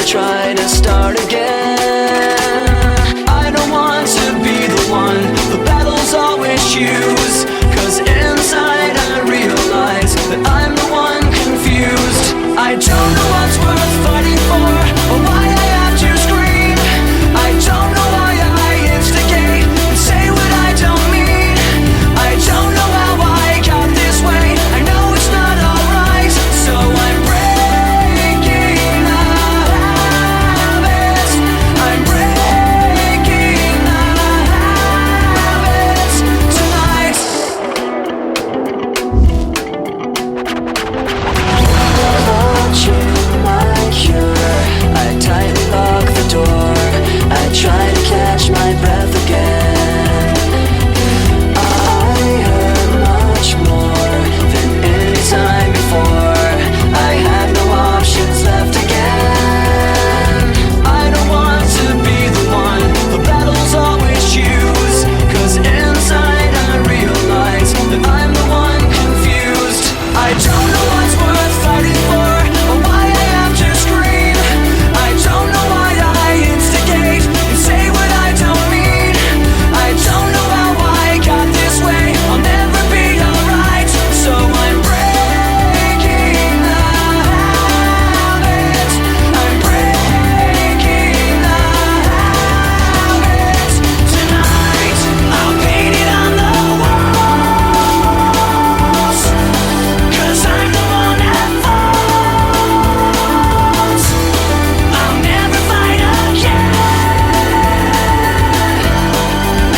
try to start again. I don't want to be the one the battles always choose, 'cause inside I realize that I'm the one confused. I don't know what's worth fighting for, or why I have to scream. I don't know why I instigate and say what I don't mean. I don't know how I got this way, I know it's not alright, so I'm breaking the habits. I'm breaking the habits tonight. Watching my cure, I tightly lock the door. I try to catch my breath again. I hurt much more than any time before. I had no options left again. I don't want to be the one the battles always choose, 'cause inside I realize that I'm the one confused. I don't know what's worth fighting for, or why I have to scream. I don't know why I instigate and say what I don't mean. I don't know how I got this way, I'll never be alright, so I'm breaking the habits. I'm breaking the habits tonight. I'll paint it on the walls, 'cause I'm the one that falls. I'll never fight again,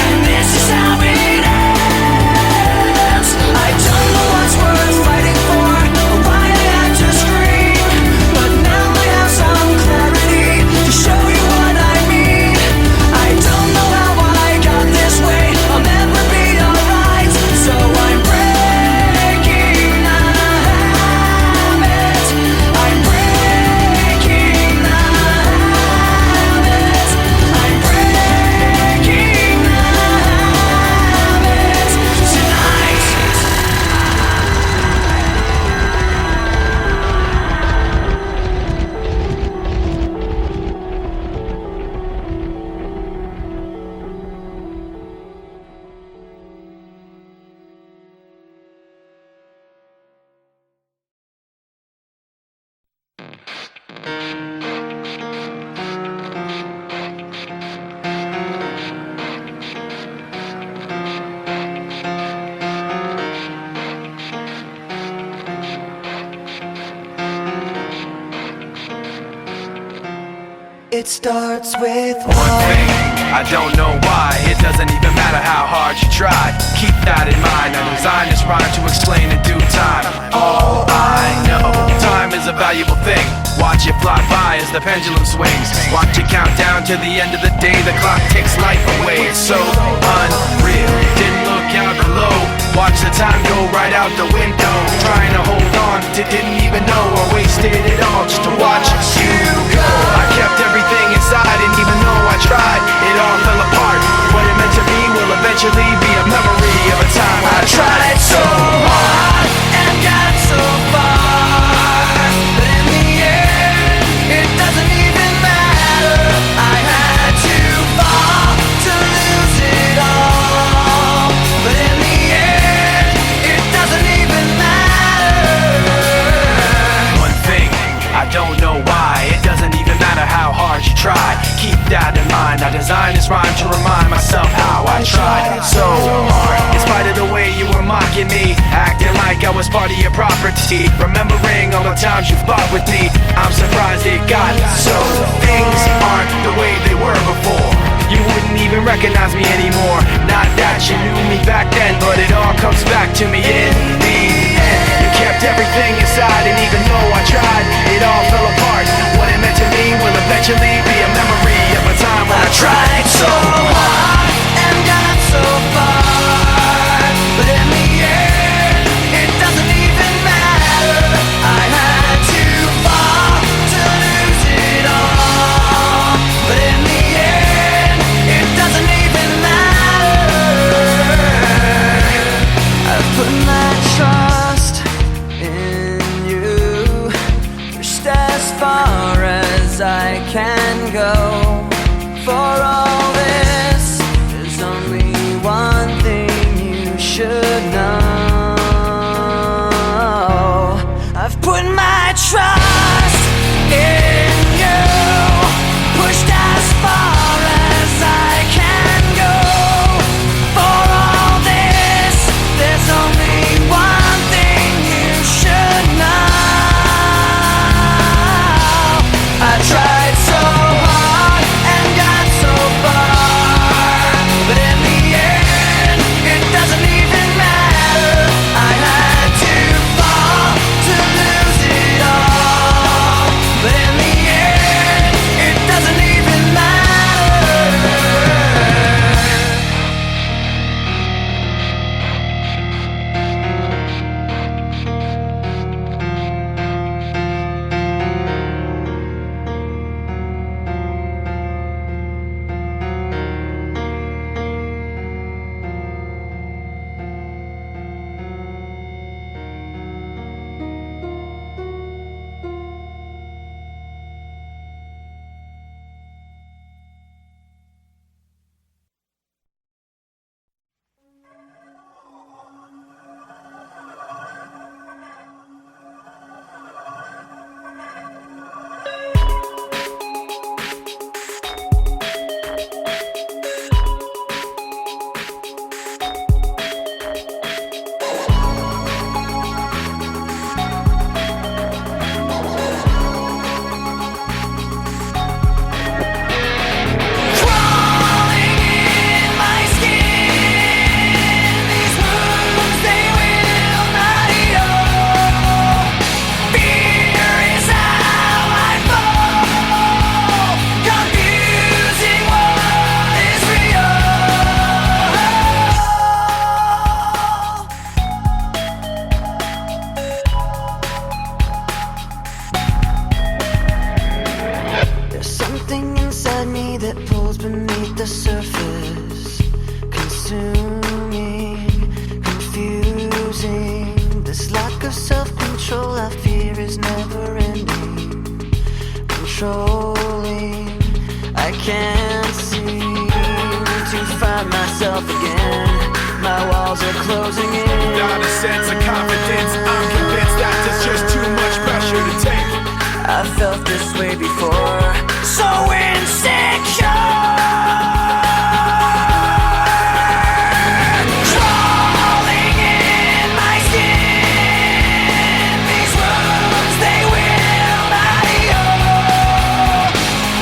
and this is how it ends. I don't know what's worth fighting for, or why I had to scream, but now I have some clarity to show you what I mean. I don't know how I got this way, I'll never be alright, so I'm breaking the habits. I'm breaking the habits. I'm breaking the habits tonight. It starts with One thing, I don't know why. It doesn't even matter how hard you try. Keep that in mind. I designed this rhyme to explain in due time. All I know, time is a valuable thing. Watch it fly by as the pendulum swings. Watch it count down to the end of the day. The clock takes life away. It's so unreal. Didn't look out below. Watch the time go right out the window. Trying to hold on to didn't even know I wasted it all just to watch you go. I kept everything inside, and even though I tried, it all fell apart. What it meant to me will eventually be a memory of a time I tried so hard and got so far, but in the end, it doesn't even matter. I had to fall to lose it all, but in the end, it doesn't even matter. One thing, I don't know why. It doesn't even matter how hard you try. Keep that in mind. I designed this rhyme to remind myself how I tried so hard. In spite of the way you were mocking me, acting like I was part of your property, remembering all the times you fought with me, I'm surprised it got so. Things aren't the way they were before. You wouldn't even recognize me anymore. Not that you knew me back then, but it all comes back to me in the end. You kept everything inside, and even though I tried, it all fell apart. What it meant to me will eventually be a memory of a time when I tried so hard and got so far, but in the end, it doesn't even matter. I had to fall to lose it all, but in the end, it doesn't even matter. I've put my trust in you, just as far as I can. the surface, consuming, confusing. This lack of self-control I fear is never ending, controlling. I can't seem to find myself again. My walls are closing in. Without a sense of confidence, I'm convinced that there's just too much pressure to take. I felt this way before, so insecure. Crawling in my skin, these wounds, they will not heal.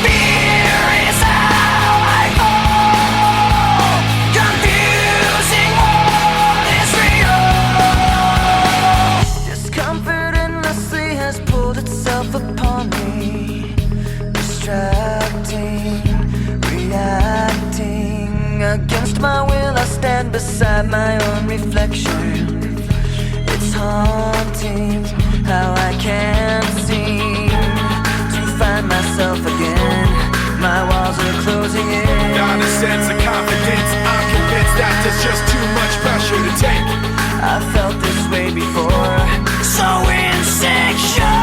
Fear is how I fall. Confusing what is real. Discomfort endlessly has pulled itself upon me. Distracting, reacting. Against my will I stand beside my own reflection. It's haunting how I can't seem to find myself again. My walls are closing in. Without a sense of confidence, I'm convinced that there's just too much pressure to take. I felt this way before, so insecure.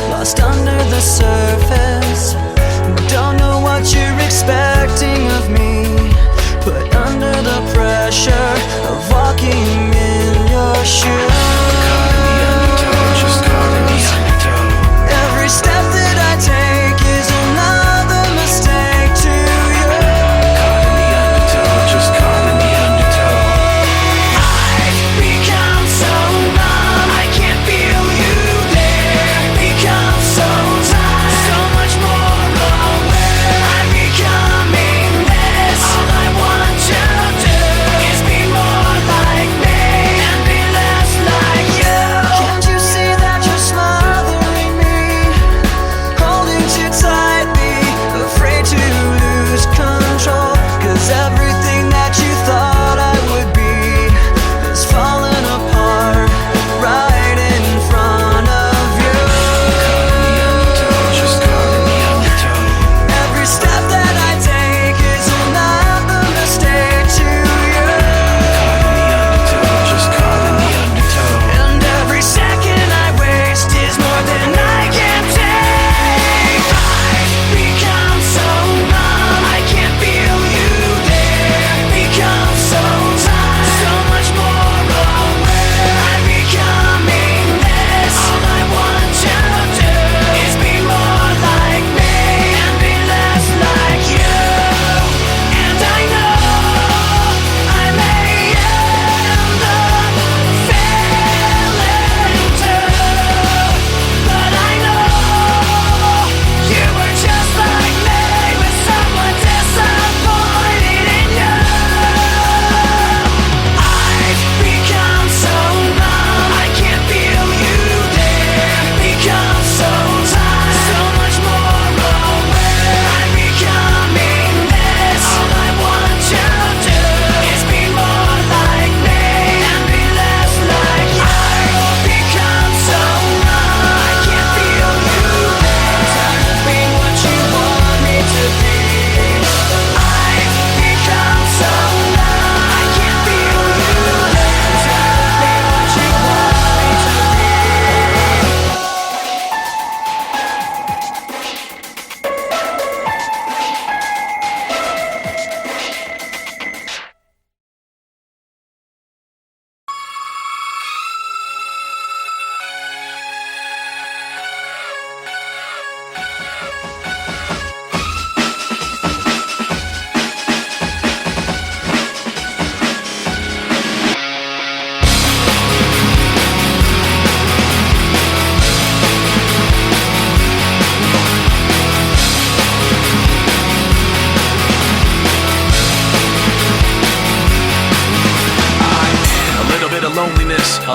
Lost under the surface. Don't know what you're expecting of me. Put under the pressure of walking in your shoes. Caught in the undertow, just caught in the undertow. Every step that I take is another mistake to you. Caught in the undertow, just caught in the undertow. I've become so numb, I can't feel you there. Become so tired, so much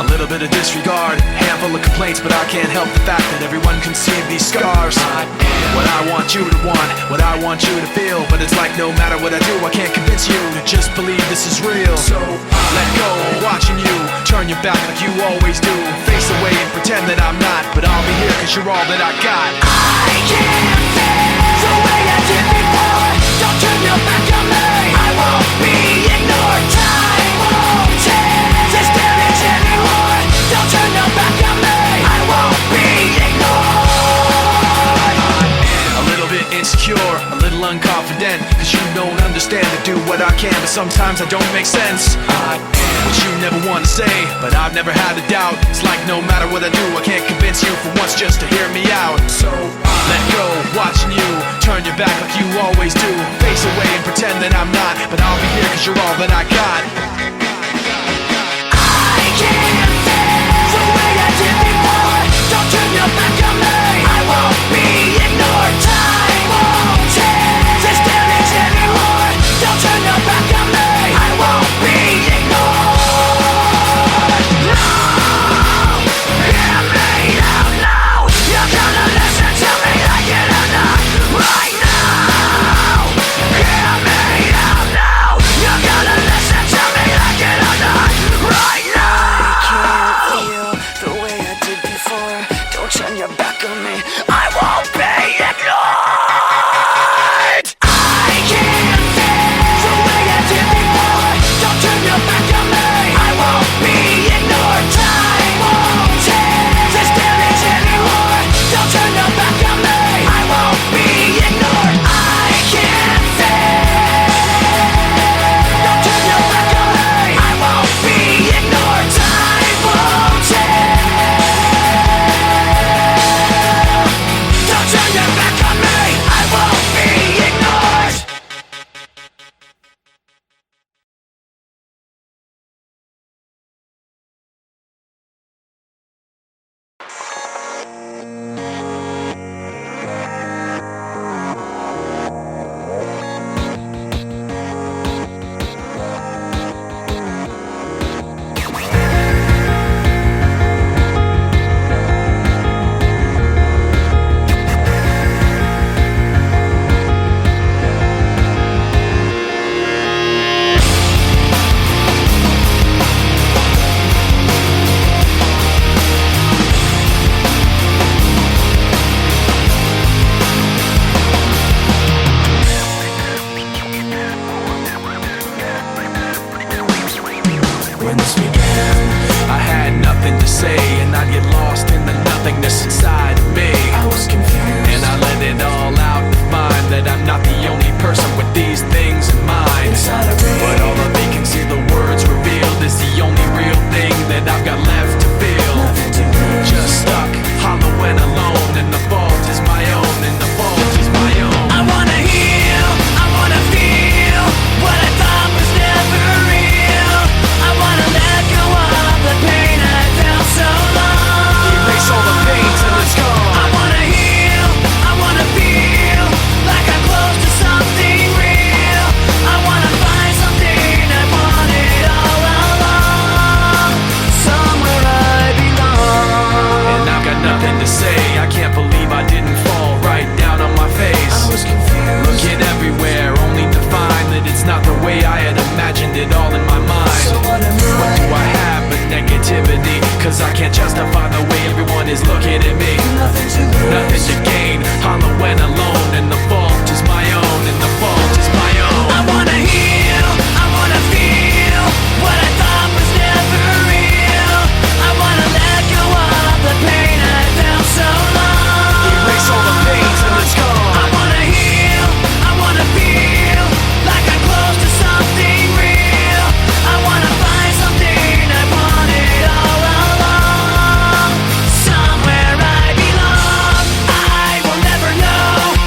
A little bit of disregard, handful of complaints, but I can't help the fact that everyone can see these scars. What I want you to want, what I want you to feel, but it's like no matter what I do, I can't convince you to just believe this is real. So let go, watching you turn your back like you always do. Face away and pretend that I'm not, but I'll be here cause you're all that I got. I can't feel the way I did before. Don't turn your back on me. I won't be ignored. Time won't change this damage anymore. Don't turn your back on me. I won't be ignored. A little bit insecure, a little unconfident, cause you don't understand to do what I can, but sometimes I don't make sense. What you never want to say, but I've never had a doubt. It's like no matter what I do, I can't convince you for once just to hear me out. So let go, watching you turn your back like you always do. Face away and pretend that I'm not, but I'll be here cause you're all that I got. I can't feel the way I did before. Don't turn your back on me. I won't be ignored. Time won't change this damage anymore. Don't turn your back on me. I won't be ignored. No, hear me out now. You're gonna listen to me like it or not. Right now, hear me out now. You're gonna listen to me like it or not. Right now. I can't feel the way I did before. Don't turn your back on me. I won't be ignored. I can't feel the way I did before. Don't turn your back on me. I won't be ignored. Time won't change this damage anymore. Don't turn your back on me. I won't be ignored. I can't feel. Don't turn your back on me. I won't be ignored. Time won't change. Don't turn your back on me. I won't be ignored. When this began, I had nothing to say, and I'd get lost in the nothingness inside of me. I was confused, and I let it all out to find that I'm not the only person with these things in mind. But all the vacancy the words revealed is the only real thing that I've got left to feel. Just stuck, hollow and alone, and the fault is my own, and the fault is my own. I wanna heal, I wanna feel what I thought was never real. I wanna let go of the pain I felt so long. Erase all the pain till it's gone. I wanna heal, I wanna feel like I'm close to something real. I wanna find something I wanted all along. Somewhere I belong. And I've got nothing to say. I can't believe I didn't fall right down on my face. I was confused, looking everywhere, only to find that it's not the way I had imagined it all in my mind. so what am What do I have but negativity? Cause I can't justify the way everyone is looking at me. Nothing to lose, Nothing to gain, hollow and alone, and the fault is my own, and the fault is my own. I wanna heal, I wanna feel what I thought was never real. I wanna let go of the pain I felt so long. Erase all the pain till it's gone. I wanna heal, I wanna feel like I'm close to something real. I wanna find something I wanted all along. Somewhere I belong. I will never know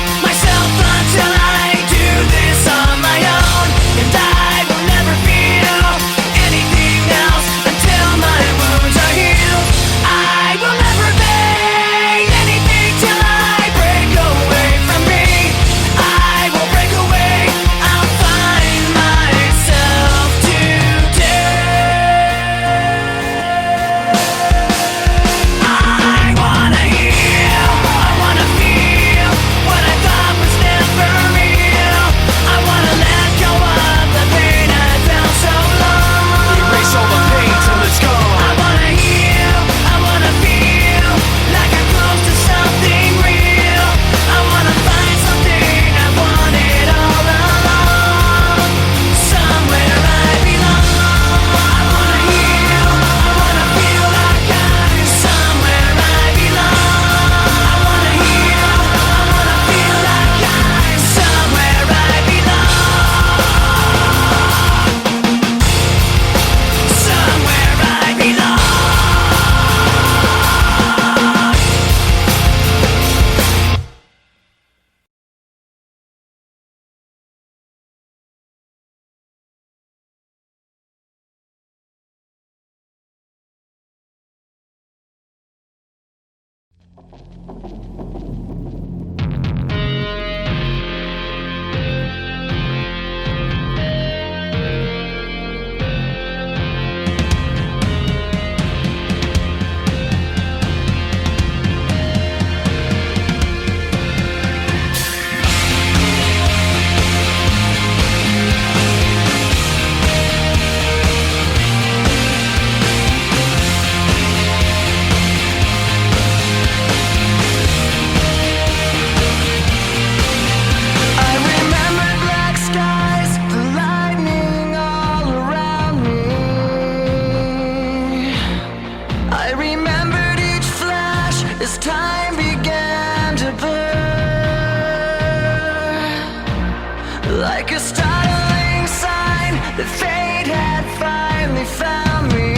Like a startling sign that fate had finally found me,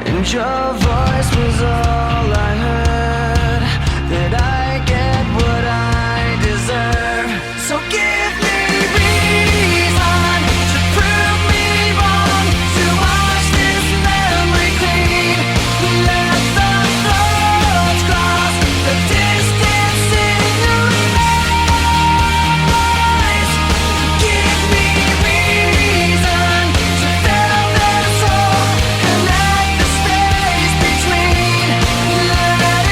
and your voice was all I heard, that I get what I deserve. So give me reason to prove me wrong, to wash this memory clean. Let the thoughts cross the distance in your eyes. Give me reason to fill this hole and let the space between. Let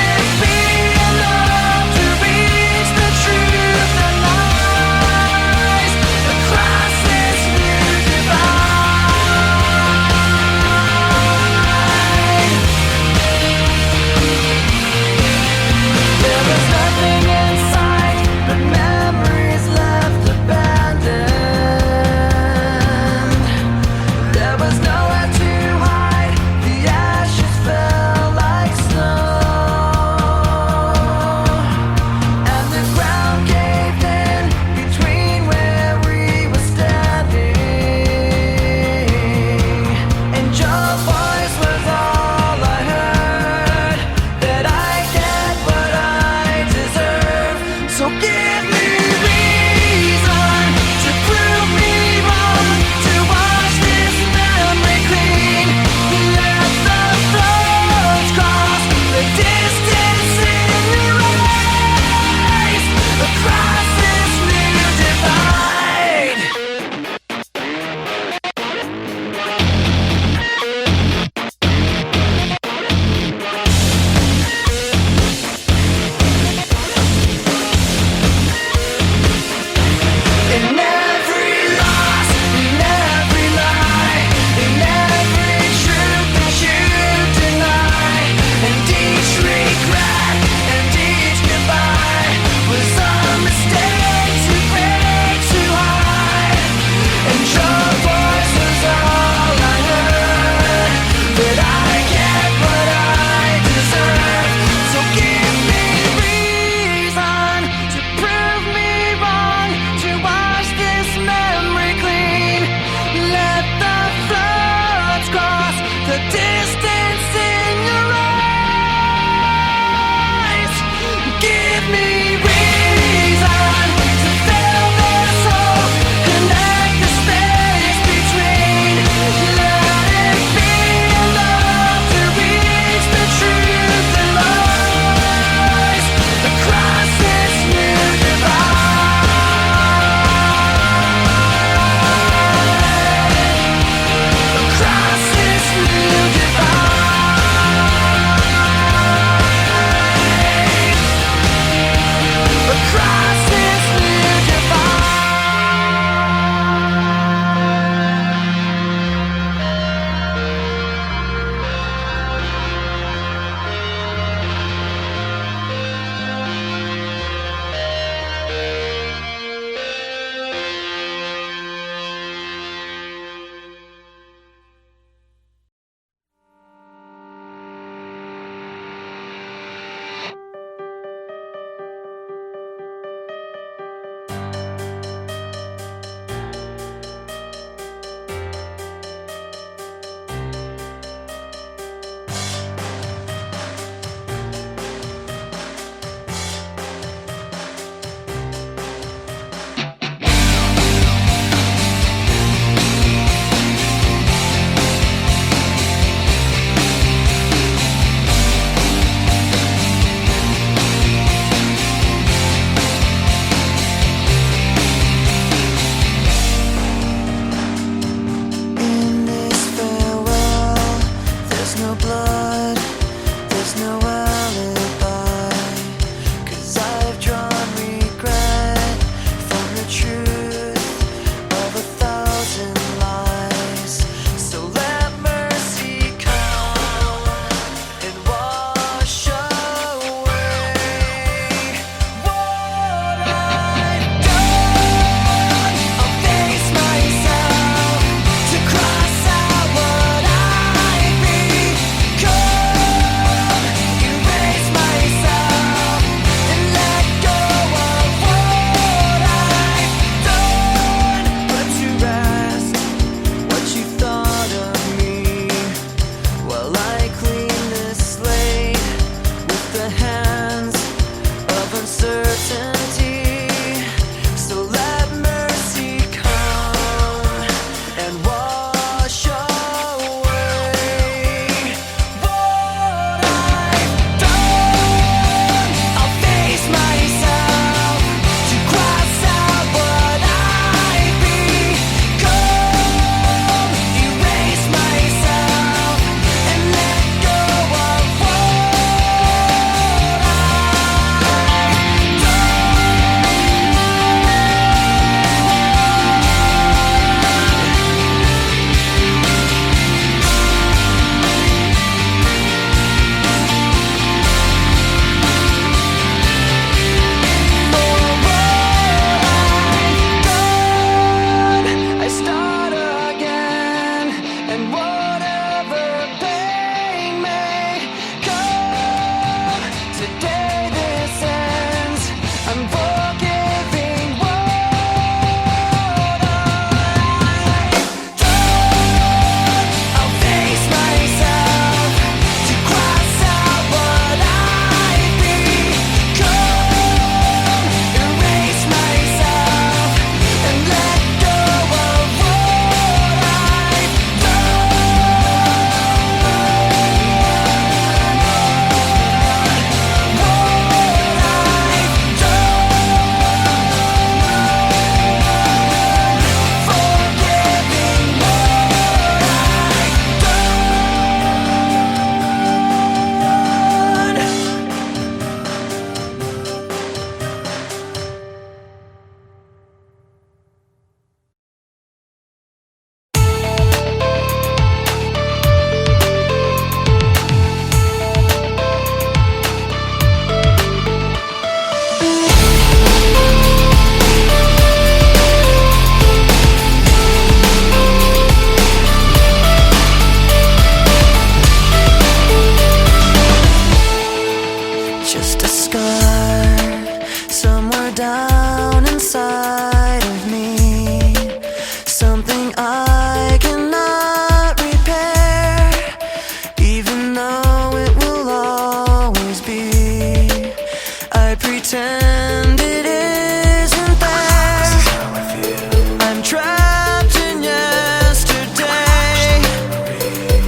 pretend it isn't there. This is how I feel. I'm trapped in yesterday,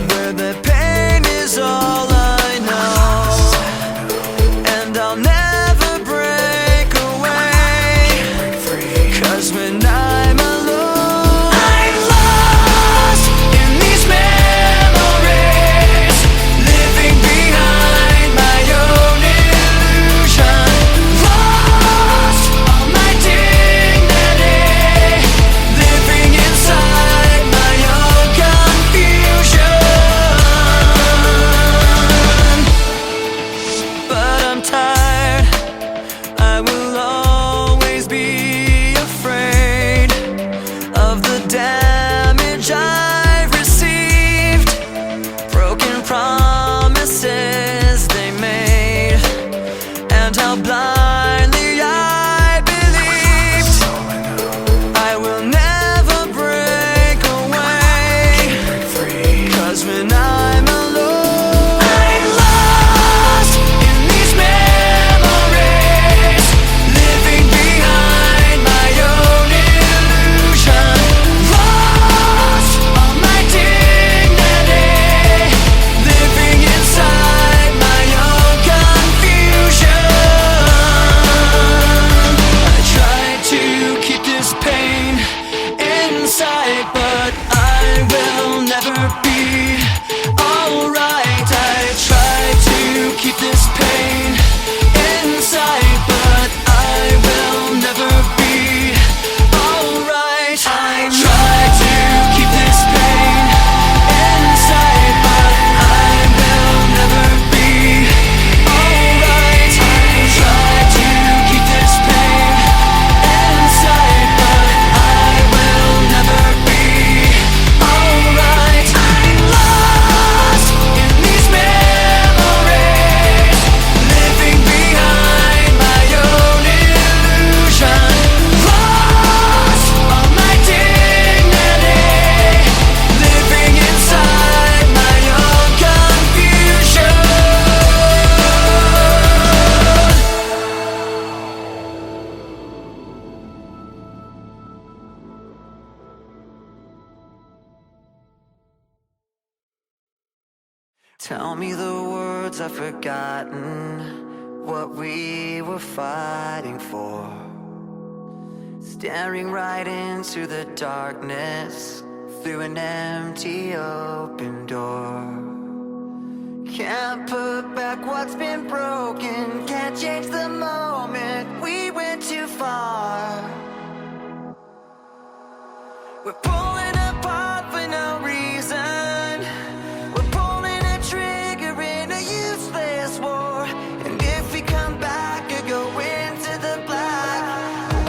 where the pain is all I know, and I'll never break away. 'Cause when I'm alone, I'm lost in these memories, living behind my own illusion. Lost all my dignity, living inside my own confusion. But I'm tired, I will always be afraid of the damage I've received, broken promises they made, and how blindly I believed. I will never break away, 'cause when I'm alone, I'm lost in these memories, living behind my own illusion. Lost all my dignity, living inside my own confusion. I try to keep this pain inside, but I will never be alright. I try to keep this pain inside, but I will never be alright. I try to keep this pain inside, but I will never be alright. I try to keep this pain inside, but I will never be alright. I'm lost in these memories, living behind my own illusion. Lost all my dignity, living inside my own confusion. Tell me the words I've forgotten, what we were fighting for. Staring right into the darkness, through an empty open door. Can't put back what's been broken, can't change the moment we went too far. We're pulling apart for no reason. We're pulling a trigger in a useless war. And if we come back or go into the black,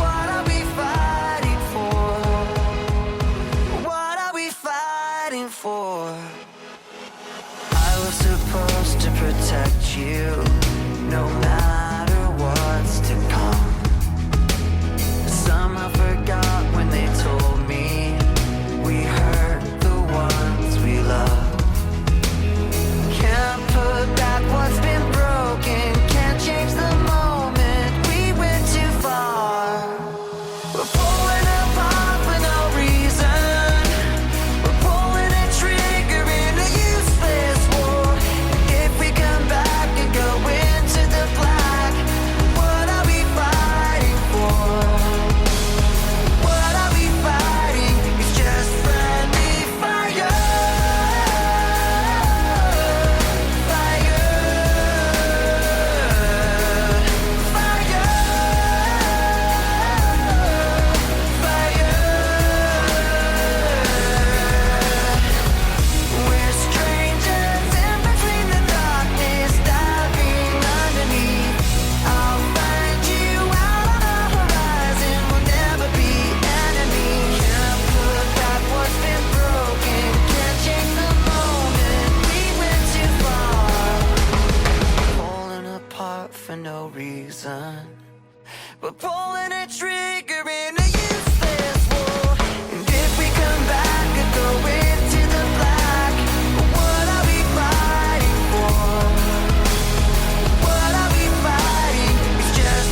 what are we fighting for? What are we fighting for? I was supposed to protect you, no matter what's to come. Somehow forgot when they told me we hurt the ones we love. Can't put back what's been broken, can't change the moment we went too far. We're pulling apart for no reason. We're pulling a trigger in a useless war. And if we come back and go into the black, what are we fighting for? What are we fighting? It's just friendly fire. Fire. Fire. Fire. We're strangers in between the darkness, diving underneath. I'll find you out on the horizon, we'll never be enemies. Can't put back what's been broken, can't change the moment we went too far. Pulling apart for no reason. We're pulling a trigger in a useless war. And if we come back and go into the black, what are we fighting for? What are we fighting? It's just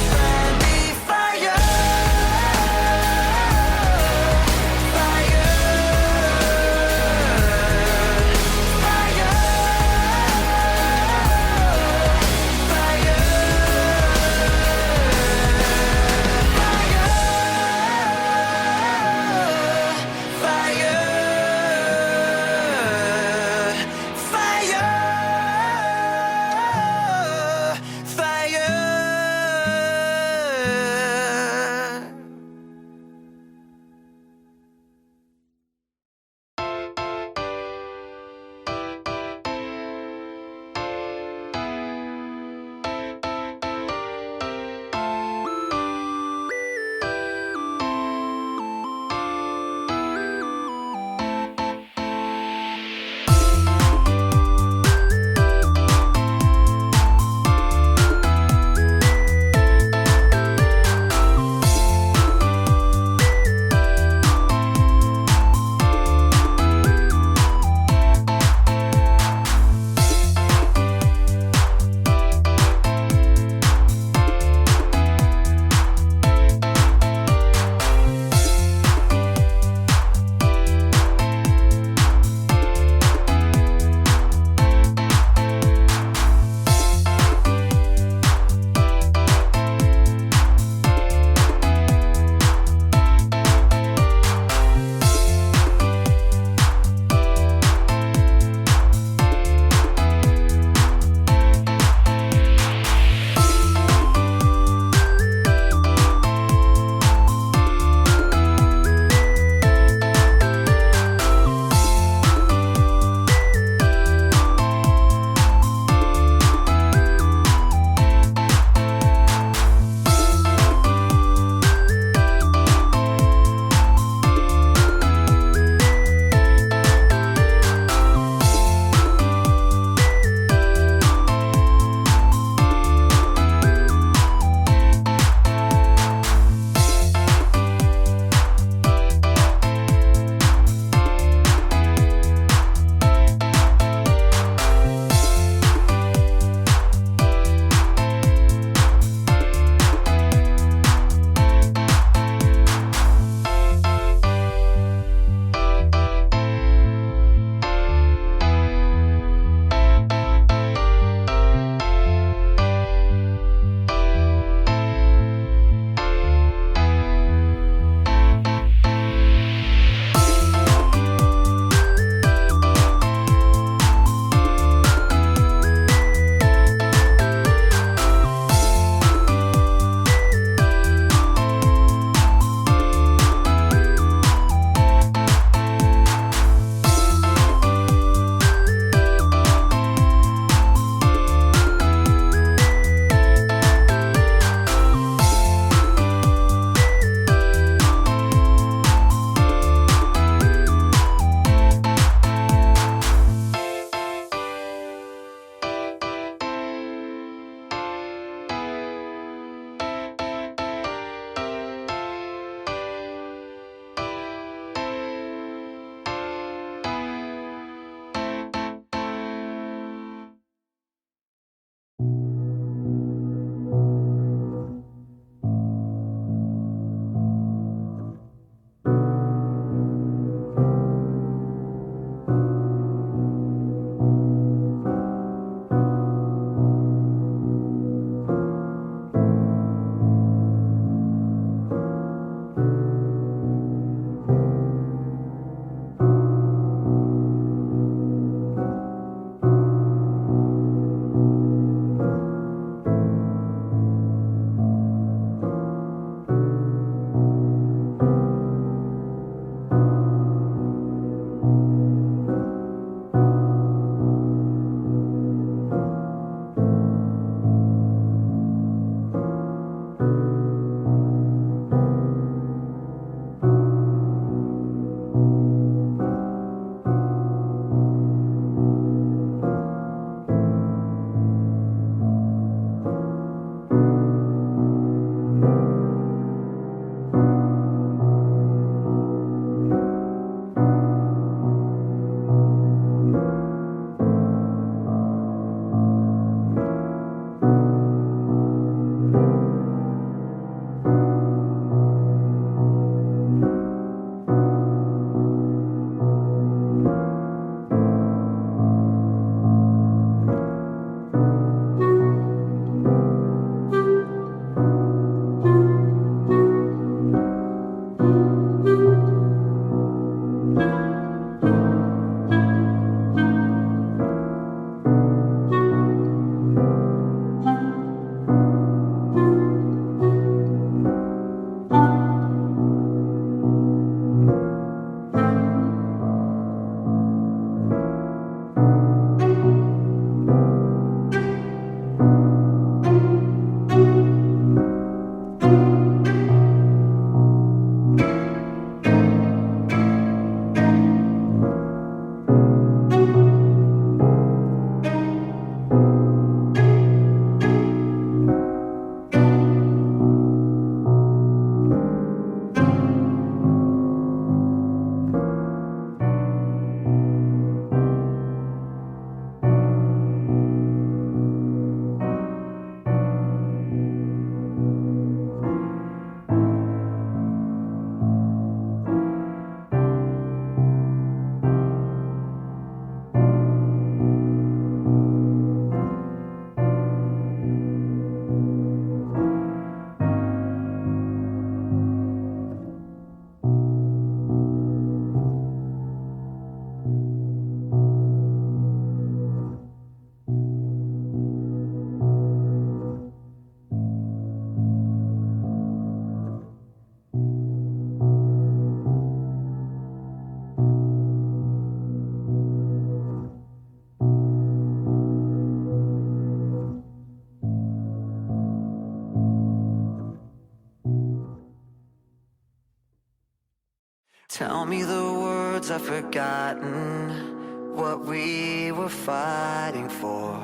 Tell me the words I've forgotten, what we were fighting for.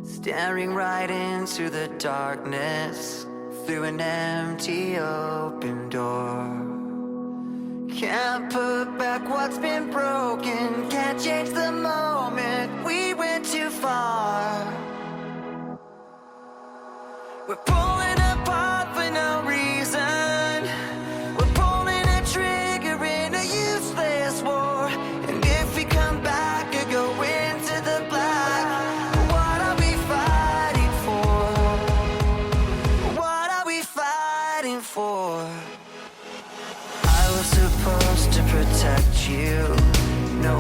Staring right into the darkness, through an empty open door. Can't put back what's been broken, can't change the moment we went too far. We're pulling apart for no reason. We're pulling a trigger in a useless war. And if we come back or go into the black, what are we fighting for? What are we fighting for? I was supposed to protect you, no